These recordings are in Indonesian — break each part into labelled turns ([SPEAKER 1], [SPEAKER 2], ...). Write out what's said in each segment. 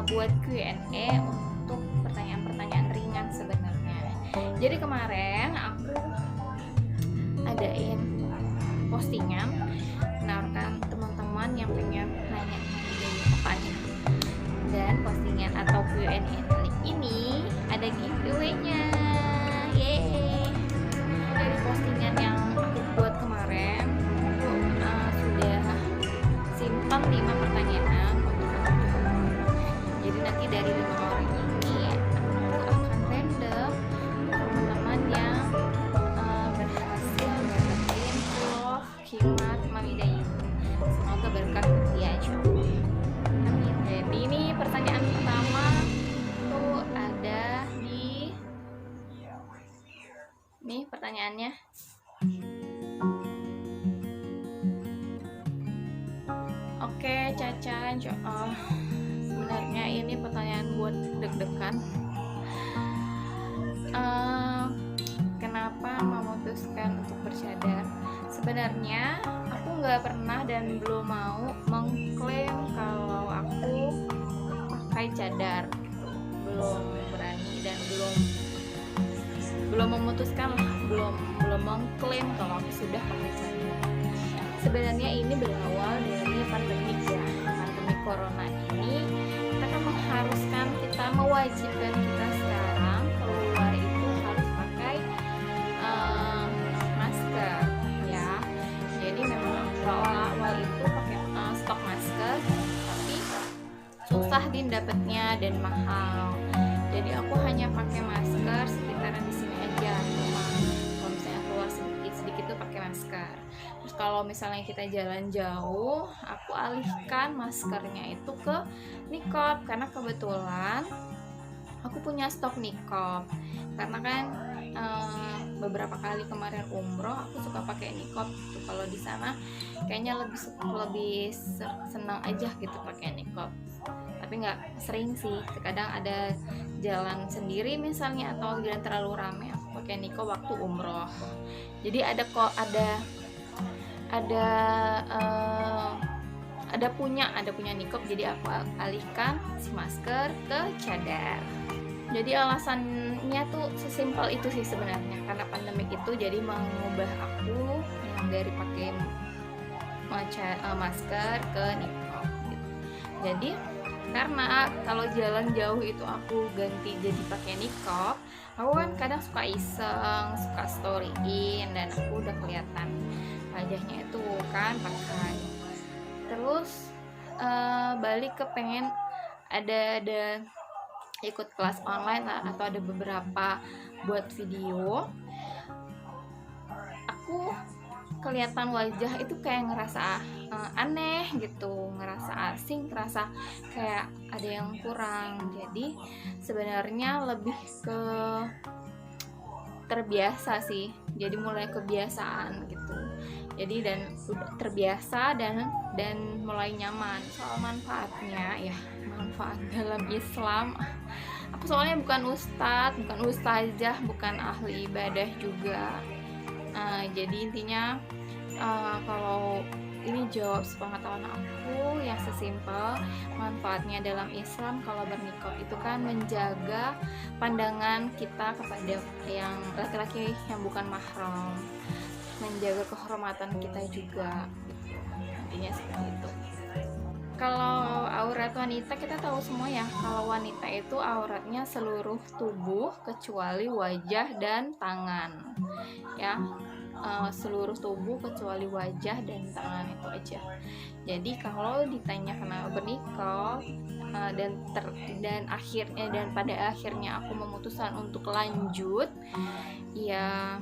[SPEAKER 1] buat Q&A untuk pertanyaan-pertanyaan ringan sebenarnya. Jadi kemarin aku adain postingan menawarkan teman-teman yang pengen nanya apa aja, dan postingan atau Q&A ini ada giveaway-nya. Yeay! Dari postingan yang aku buat kemarin, aku sudah simpan 5 pertanyaan untuk aku jawab. Jadi nanti dari 5 orang ini aku akan random teman-teman yang berhasil mendapatkan full Hikmat Mamidayu. Semoga berkah ya, insyaallah. Amin. Jadi ini pertanyaan pertama tuh ada di nih pertanyaannya. Oke, Caca, sebenarnya ini pertanyaan buat deg-degan. Kenapa memutuskan untuk bercadar? Sebenarnya aku nggak pernah dan belum mau mengklaim kalau aku pakai cadar gitu. Belum berani dan belum memutuskan lah, belum mengklaim kalau aku sudah pakai cadar. Sebenarnya ini berawal dari pandemi ya, pandemi corona ini kita kan mengharuskan, kita mewajibkan kita sekarang keluar itu harus pakai masker ya. Jadi memang awal-awal itu pakai stok masker, tapi susah din dapatnya dan mahal. Jadi aku hanya pakai masker sekitaran di sini aja. Kalau misalnya keluar sedikit tuh pakai masker. Terus kalau misalnya kita jalan jauh, aku alihkan maskernya itu ke niqab, karena kebetulan aku punya stok niqab. Karena kan beberapa kali kemarin umroh aku suka pakai niqab gitu. Kalau di sana kayaknya lebih senang aja gitu pakai niqab. Tapi nggak sering sih, kadang ada jalan sendiri misalnya atau jalan terlalu ramai aku pakai niqab waktu umroh. Jadi ada punya niqab, jadi aku alihkan si masker ke cadar. Jadi alasannya tuh sesimpel itu sih sebenarnya, karena pandemik itu jadi mengubah aku yang dari pakai masker ke niqab gitu. Jadi karena kalau jalan jauh itu aku ganti jadi pakai niqab, aku kan kadang suka iseng, suka storyin, dan aku udah kelihatan wajahnya itu kan pakai. Terus balik ke pengen ada ikut kelas online lah, atau ada beberapa buat video, aku kelihatan wajah itu kayak ngerasa aneh gitu, ngerasa asing, ngerasa kayak ada yang kurang. Jadi sebenarnya lebih ke terbiasa sih, jadi mulai kebiasaan gitu. Jadi dan udah terbiasa dan mulai nyaman. Soal manfaatnya ya, manfaat dalam Islam, aku soalnya bukan ustadz, bukan ustazah, bukan ahli ibadah juga. Jadi intinya kalau ini jawab sepengetahuan aku yang sesimpel, manfaatnya dalam Islam kalau berniqab itu kan menjaga pandangan kita kepada yang laki-laki yang bukan mahram, menjaga kehormatan kita juga gitu. Intinya seperti itu. Kalau aurat wanita kita tahu semua ya, kalau wanita itu auratnya seluruh tubuh kecuali wajah dan tangan ya. Seluruh tubuh kecuali wajah dan tangan, itu aja. Jadi kalau ditanya kenapa berniqab dan pada akhirnya aku memutuskan untuk lanjut ya,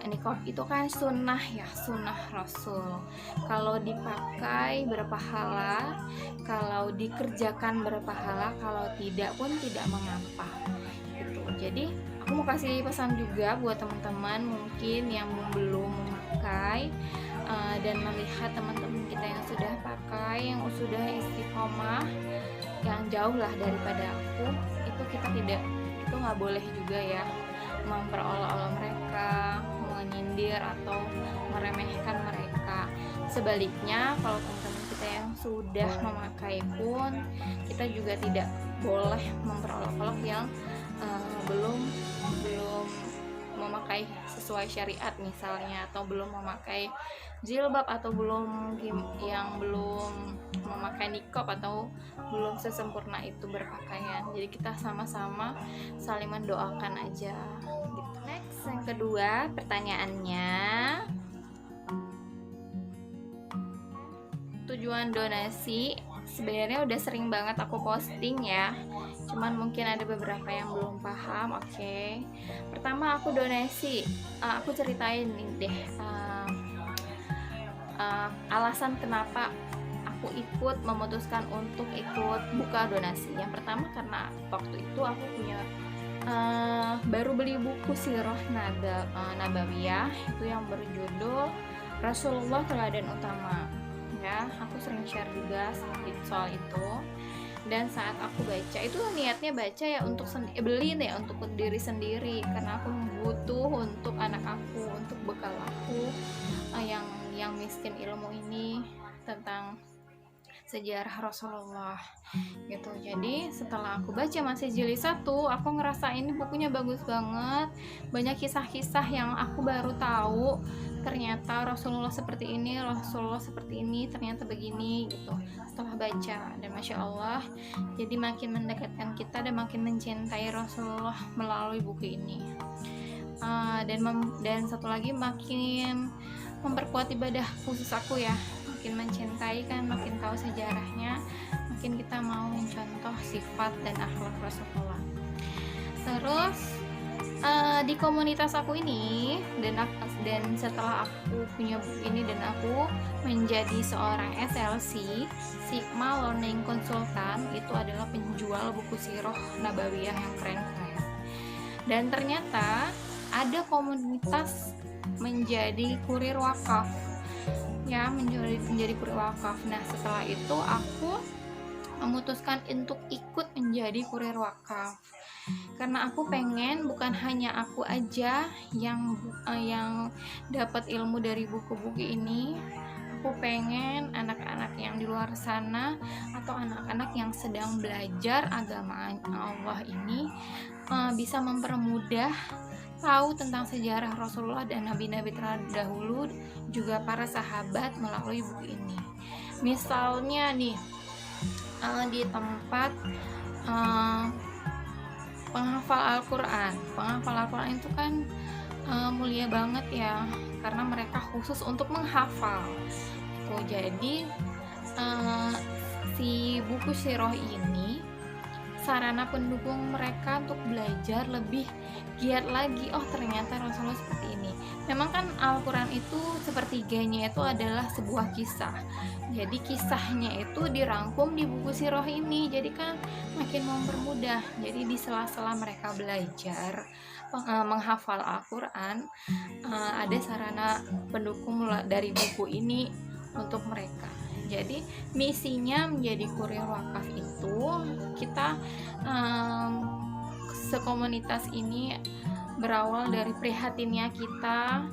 [SPEAKER 1] niqab itu kan sunnah ya, sunnah Rasul. Kalau dipakai berpahala, kalau dikerjakan berpahala, kalau tidak pun tidak mengapa gitu. Jadi aku mau kasih pesan juga buat teman-teman mungkin yang belum memakai dan melihat teman-teman kita yang sudah pakai, yang sudah istiqomah, yang jauh lah daripada aku, itu itu nggak boleh juga ya memperolok-olok mereka, menyindir atau meremehkan mereka. Sebaliknya, kalau teman-teman kita yang yang sudah memakai pun kita juga tidak boleh memperolok-olok yang belum memakai sesuai syariat misalnya, atau belum memakai jilbab, atau yang belum memakai niqab, atau belum sesempurna itu berpakaian. Jadi kita sama-sama saling mendoakan aja gitu. Next, yang kedua pertanyaannya, tujuan donasi sebenarnya udah sering banget aku posting ya, cuman mungkin ada beberapa yang belum paham. Oke. Pertama, aku donasi, aku ceritain nih deh alasan kenapa aku memutuskan untuk ikut buka donasi. Yang pertama, karena waktu itu aku punya baru beli buku Sirah Nabawiyah itu yang berjudul Rasulullah Teladan Utama ya. Aku sering share juga soal itu, dan saat aku baca itu niatnya baca ya untuk beli ya untuk diri sendiri, karena aku butuh untuk anak aku, untuk bekal aku yang miskin ilmu ini tentang sejarah Rasulullah gitu. Jadi setelah aku baca masih jilid 1, aku ngerasa ini bukunya bagus banget, banyak kisah-kisah yang aku baru tahu, ternyata Rasulullah seperti ini, ternyata begini gitu setelah baca. Dan Masya Allah, jadi makin mendekatkan kita dan makin mencintai Rasulullah melalui buku ini. Dan satu lagi, makin memperkuat ibadah khusus aku ya, makin mencintai kan, makin tahu sejarahnya, makin kita mau mencontoh sifat dan akhlak Rasulullah. Terus di komunitas aku ini, dan setelah aku punya buku ini dan aku menjadi seorang SLC, Sigma Learning Consultant, itu adalah penjual buku Sirah Nabawiyah yang keren-keren. Dan ternyata ada komunitas menjadi kurir wakaf ya, menjadi kurir wakaf. Nah, setelah itu aku memutuskan untuk ikut menjadi kurir wakaf, karena aku pengen bukan hanya aku aja yang dapat ilmu dari buku-buku ini. Aku pengen anak-anak yang di luar sana atau anak-anak yang sedang belajar agama Allah ini bisa mempermudah tahu tentang sejarah Rasulullah dan nabi-nabi terdahulu, juga para sahabat melalui buku ini. Misalnya nih, di tempat penghafal Al-Quran itu kan mulia banget ya, karena mereka khusus untuk menghafal. Jadi si buku Sirah ini sarana pendukung mereka untuk belajar lebih giat lagi. Oh, ternyata Rasulullah seperti ini. Memang kan Al-Quran itu sepertiganya itu adalah sebuah kisah, jadi kisahnya itu dirangkum di buku Sirah ini, jadi kan makin mempermudah. Jadi di sela-sela mereka belajar menghafal Al-Quran, ada sarana pendukung dari buku ini untuk mereka. Jadi misinya menjadi kurir wakaf itu, kita sekomunitas ini berawal dari prihatinnya kita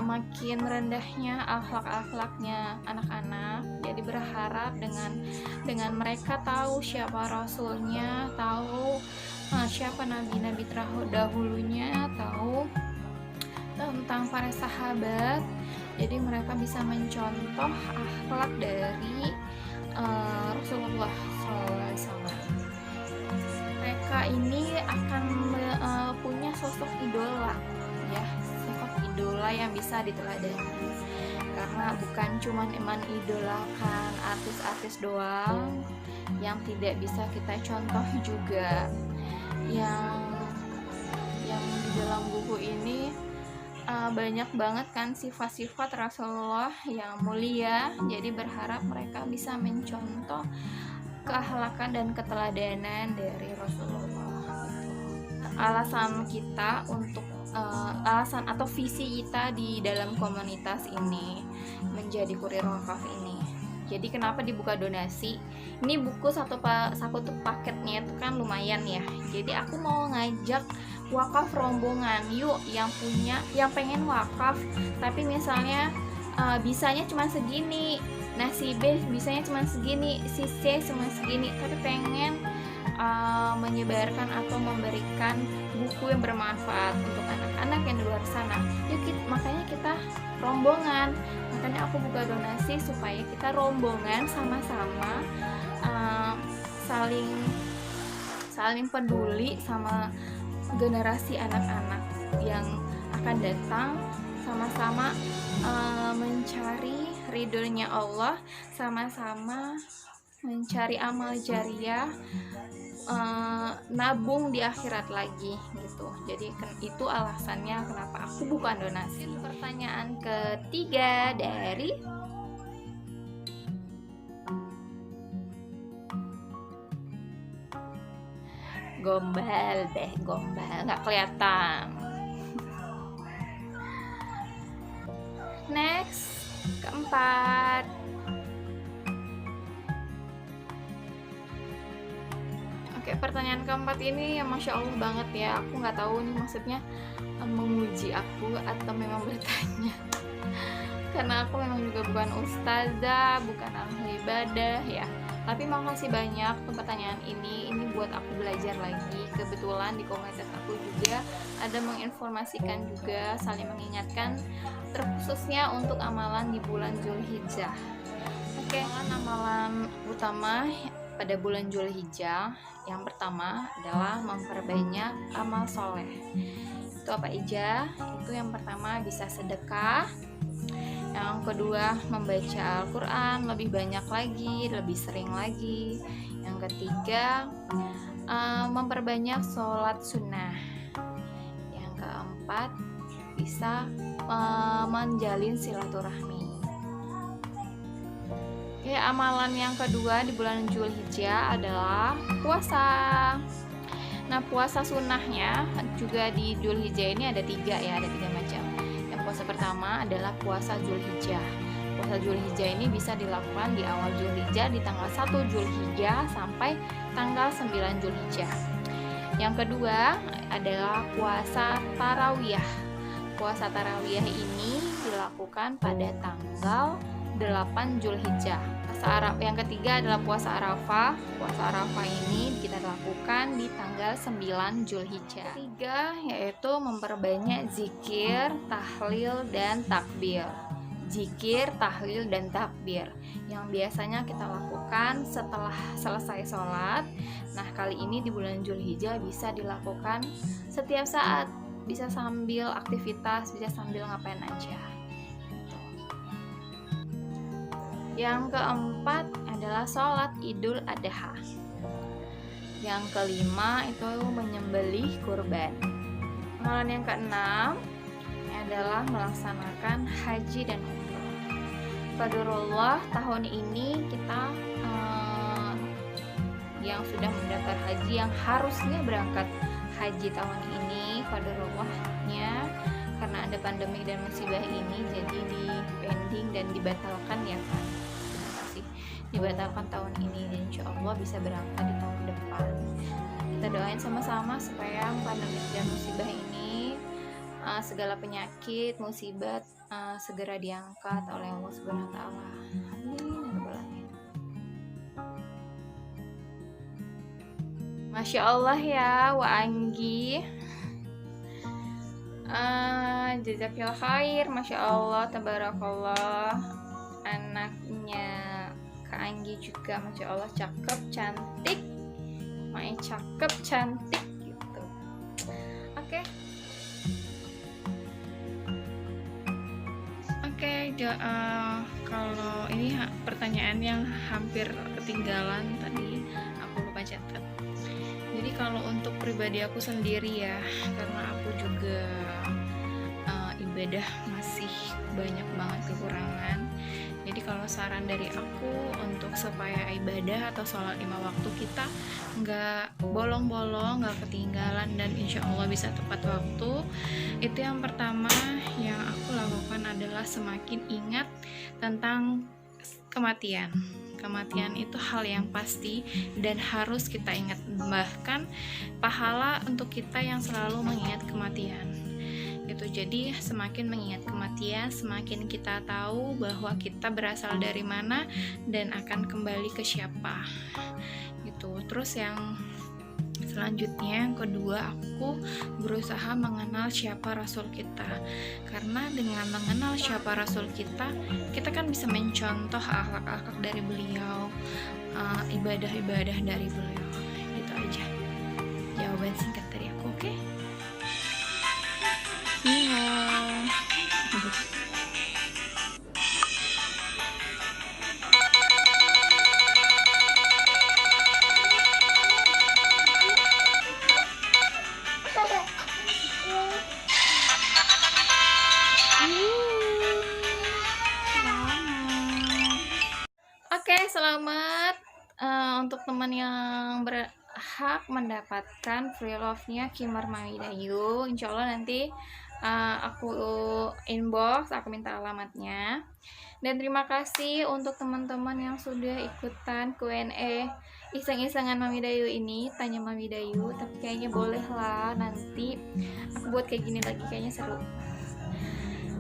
[SPEAKER 1] makin rendahnya akhlak-akhlaknya anak-anak. Jadi berharap dengan mereka tahu siapa Rasulnya, tahu siapa nabi-nabi terdahulunya, tahu tentang para sahabat. Jadi mereka bisa mencontoh akhlak dari Rasulullah SAW. Mereka ini akan punya sosok idola ya, sosok idola yang bisa diteladani, karena bukan cuma idolakan artis-artis doang yang tidak bisa kita contoh, juga yang di dalam buku ini banyak banget kan sifat-sifat Rasulullah yang mulia. Jadi berharap mereka bisa mencontoh keakhlakan dan keteladanan dari Rasulullah. Alasan kita untuk alasan atau visi kita di dalam komunitas ini menjadi kurir wakaf ini. Jadi kenapa dibuka donasi? Ini buku satu paketnya itu kan lumayan ya. Jadi aku mau ngajak wakaf rombongan, yuk yang pengen wakaf tapi misalnya bisanya cuma segini, Nah si B bisanya cuma segini, si C cuma segini, tapi pengen menyebarkan atau memberikan buku yang bermanfaat untuk anak-anak yang di luar sana. Makanya kita rombongan, makanya aku buka donasi supaya kita rombongan sama-sama saling peduli sama generasi anak-anak yang akan datang, sama-sama mencari ridhonya Allah, sama-sama mencari amal jariah, nabung di akhirat lagi gitu. Jadi itu alasannya kenapa aku bukan donasi. Pertanyaan ketiga dari gombal nggak kelihatan. Next, keempat. Oke, pertanyaan keempat ini ya Masya Allah banget ya. Aku nggak tahu nih maksudnya menguji aku atau memang bertanya. Karena aku memang juga bukan ustazah, bukan ahli ibadah ya. Tapi makasih banyak untuk pertanyaan ini buat aku belajar lagi. Kebetulan di komunitas aku juga ada menginformasikan juga, saling mengingatkan, terkhususnya untuk amalan di bulan Zulhijjah. Oke, amalan utama pada bulan Zulhijjah yang pertama adalah memperbanyak amal soleh. Itu apa aja? Itu yang pertama bisa sedekah, yang kedua membaca Al-Quran lebih banyak lagi, lebih sering lagi, yang ketiga memperbanyak sholat sunnah, yang keempat bisa menjalin silaturahmi. Oke, amalan yang kedua di bulan Zulhijjah adalah puasa. Nah, puasa sunnahnya juga di Zulhijjah ini ada tiga macam. Yang puasa pertama adalah puasa Zulhijjah. Puasa Zulhijjah ini bisa dilakukan di awal Zulhijjah, di tanggal 1 Zulhijjah sampai tanggal 9 Zulhijjah. Yang kedua adalah puasa tarawiyah. Puasa tarawiyah ini dilakukan pada tanggal 8 Zulhijjah. Yang ketiga adalah puasa Arafah. Puasa Arafah ini kita lakukan di tanggal 9 Zulhijjah. Ketiga yaitu memperbanyak zikir, tahlil, dan takbir. Zikir, tahlil, dan takbir yang biasanya kita lakukan setelah selesai sholat. Nah, kali ini di bulan Zulhijjah bisa dilakukan setiap saat, bisa sambil aktivitas, bisa sambil ngapain aja. Yang keempat adalah sholat Idul Adha. Yang kelima itu menyembelih kurban. Amalan yang keenam adalah melaksanakan haji dan umroh. Qadarullah tahun ini kita yang sudah mendaftar haji, yang harusnya berangkat haji tahun ini, qadarullahnya karena ada pandemi dan musibah ini jadi di pending dan dibatalkan ya kan. Dibatalkan tahun ini dan insya Allah bisa berangkat di tahun depan. Kita doain sama-sama supaya pandemi dan musibah ini, segala penyakit, musibah segera diangkat oleh Allah Subhanahu wa taala. Amin. Masya Allah ya, Wa Anggi. Jazakillah khair, Masya Allah, tabarakallah. Anaknya Kak Anggi juga Masya Allah cakep, cantik, main cakep, cantik gitu. Oke. Kalau ini pertanyaan yang hampir ketinggalan tadi, aku lupa catat. Jadi kalau untuk pribadi aku sendiri ya, karena aku juga ibadah masih banyak banget kekurangan. Jadi kalau saran dari aku untuk supaya ibadah atau sholat 5 waktu kita nggak bolong-bolong, nggak ketinggalan, dan insya Allah bisa tepat waktu, itu yang pertama yang aku lakukan adalah semakin ingat tentang kematian. Kematian itu hal yang pasti dan harus kita ingat, bahkan pahala untuk kita yang selalu mengingat kematian. gitu. Jadi semakin mengingat kematian, semakin kita tahu bahwa kita berasal dari mana dan akan kembali ke siapa gitu. Terus yang selanjutnya, yang kedua, aku berusaha mengenal siapa Rasul kita. Karena dengan mengenal siapa Rasul kita, kita kan bisa mencontoh akhlak-akhlak dari beliau, ibadah-ibadah dari beliau. Gitu aja jawaban singkat dari aku, oke? Iya. Oke, selamat untuk teman yang berhak mendapatkan free love-nya Kimar Mami Dayu. Insya Allah nanti aku inbox, aku minta alamatnya. Dan terima kasih untuk teman-teman yang sudah ikutan Q&A iseng-isengan Mami Dayu ini, tanya Mami Dayu. Tapi kayaknya boleh lah nanti aku buat kayak gini lagi, kayaknya seru.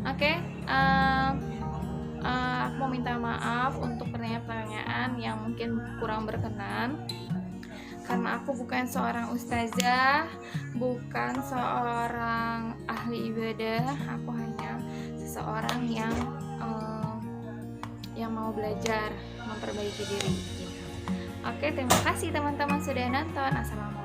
[SPEAKER 1] Oke, aku mau minta maaf untuk pertanyaan-pertanyaan yang mungkin kurang berkenan, karena aku bukan seorang ustazah, bukan seorang ahli ibadah. Aku hanya seseorang yang mau belajar memperbaiki diri. Oke, terima kasih teman-teman sudah nonton. Assalamualaikum.